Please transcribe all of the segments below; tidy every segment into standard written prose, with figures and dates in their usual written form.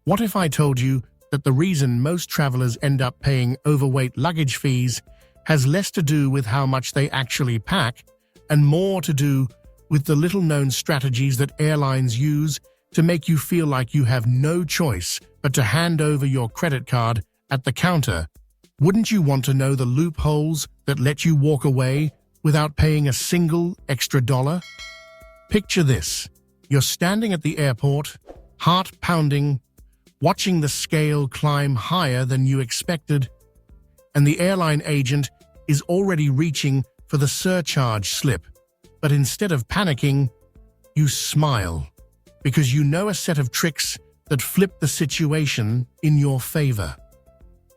What if I told you that the reason most travelers end up paying overweight luggage fees has less to do with how much they actually pack and more to do with the little-known strategies that airlines use to make you feel like you have no choice but to hand over your credit card at the counter? Wouldn't you want to know the loopholes that let you walk away without paying a single extra dollar? Picture this. You're standing at the airport, heart pounding, watching the scale climb higher than you expected, and the airline agent is already reaching for the surcharge slip. But instead of panicking, you smile, because you know a set of tricks that flip the situation in your favor.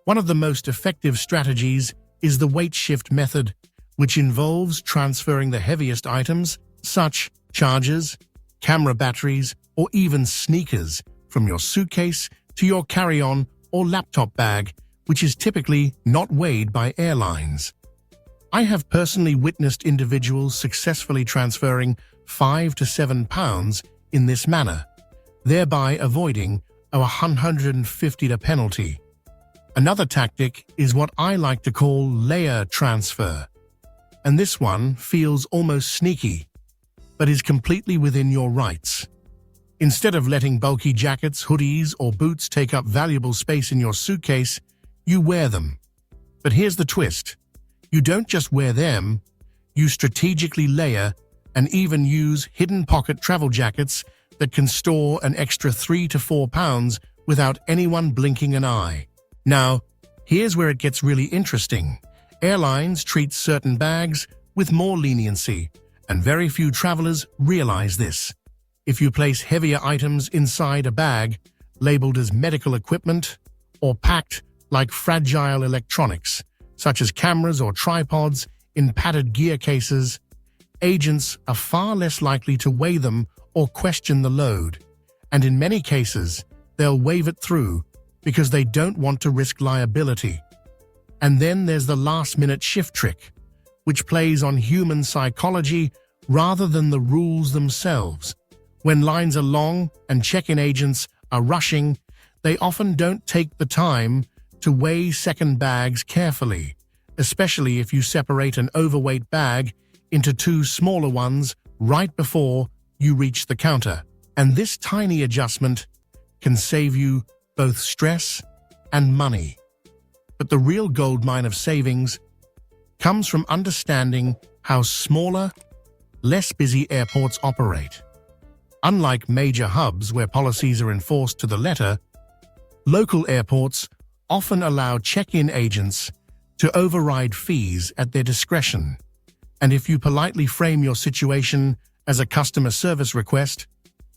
One of the most effective strategies is the weight shift method, which involves transferring the heaviest items, such chargers, camera batteries, or even sneakers, from your suitcase to your carry-on or laptop bag, which is typically not weighed by airlines. I have personally witnessed individuals successfully transferring 5 to 7 pounds in this manner, thereby avoiding a $150 penalty. Another tactic is what I like to call layer transfer, and this one feels almost sneaky, but is completely within your rights. Instead of letting bulky jackets, hoodies, or boots take up valuable space in your suitcase, you wear them. But here's the twist. You don't just wear them, you strategically layer and even use hidden pocket travel jackets that can store an extra 3 to 4 pounds without anyone blinking an eye. Now, here's where it gets really interesting. Airlines treat certain bags with more leniency, and very few travelers realize this. If you place heavier items inside a bag, labeled as medical equipment, or packed like fragile electronics, such as cameras or tripods in padded gear cases, agents are far less likely to weigh them or question the load, and in many cases, they'll wave it through because they don't want to risk liability. And then there's the last-minute shift trick, which plays on human psychology rather than the rules themselves. When lines are long and check-in agents are rushing, they often don't take the time to weigh second bags carefully, especially if you separate an overweight bag into 2 smaller ones right before you reach the counter. And this tiny adjustment can save you both stress and money. But the real goldmine of savings comes from understanding how smaller, less busy airports operate. Unlike major hubs where policies are enforced to the letter, local airports often allow check-in agents to override fees at their discretion. And if you politely frame your situation as a customer service request,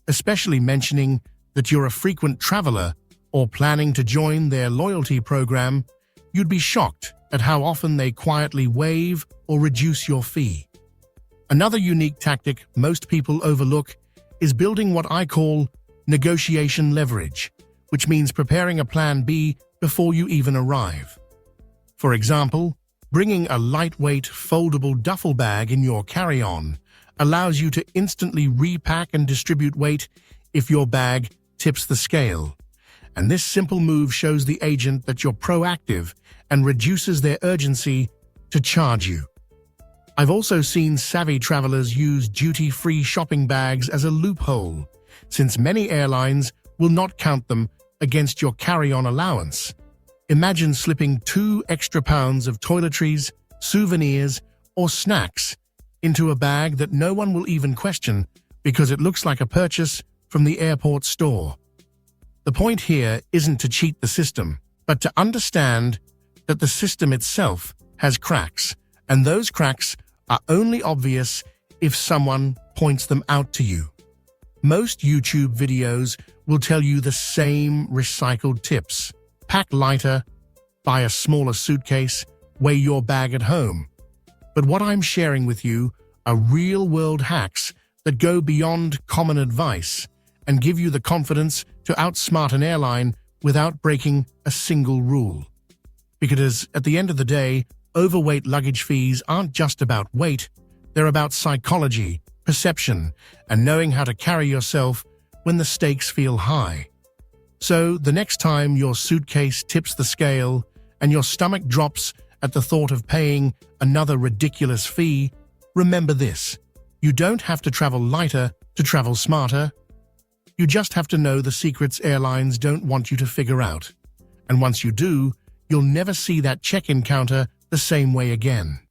especially mentioning that you're a frequent traveler or planning to join their loyalty program, you'd be shocked at how often they quietly waive or reduce your fee. Another unique tactic most people overlook is building what I call negotiation leverage, which means preparing a plan B before you even arrive. For example, bringing a lightweight, foldable duffel bag in your carry-on allows you to instantly repack and distribute weight if your bag tips the scale. And this simple move shows the agent that you're proactive and reduces their urgency to charge you. I've also seen savvy travelers use duty-free shopping bags as a loophole, since many airlines will not count them against your carry-on allowance. Imagine slipping 2 extra pounds of toiletries, souvenirs, or snacks into a bag that no one will even question because it looks like a purchase from the airport store. The point here isn't to cheat the system, but to understand that the system itself has cracks, and those cracks are only obvious if someone points them out to you. Most YouTube videos will tell you the same recycled tips. Pack lighter, buy a smaller suitcase, weigh your bag at home. But what I'm sharing with you are real-world hacks that go beyond common advice and give you the confidence to outsmart an airline without breaking a single rule. Because at the end of the day, overweight luggage fees aren't just about weight, they're about psychology, perception, and knowing how to carry yourself when the stakes feel high. So the next time your suitcase tips the scale and your stomach drops at the thought of paying another ridiculous fee, remember this: you don't have to travel lighter to travel smarter. You just have to know the secrets airlines don't want you to figure out. And once you do, you'll never see that check-in counter the same way again.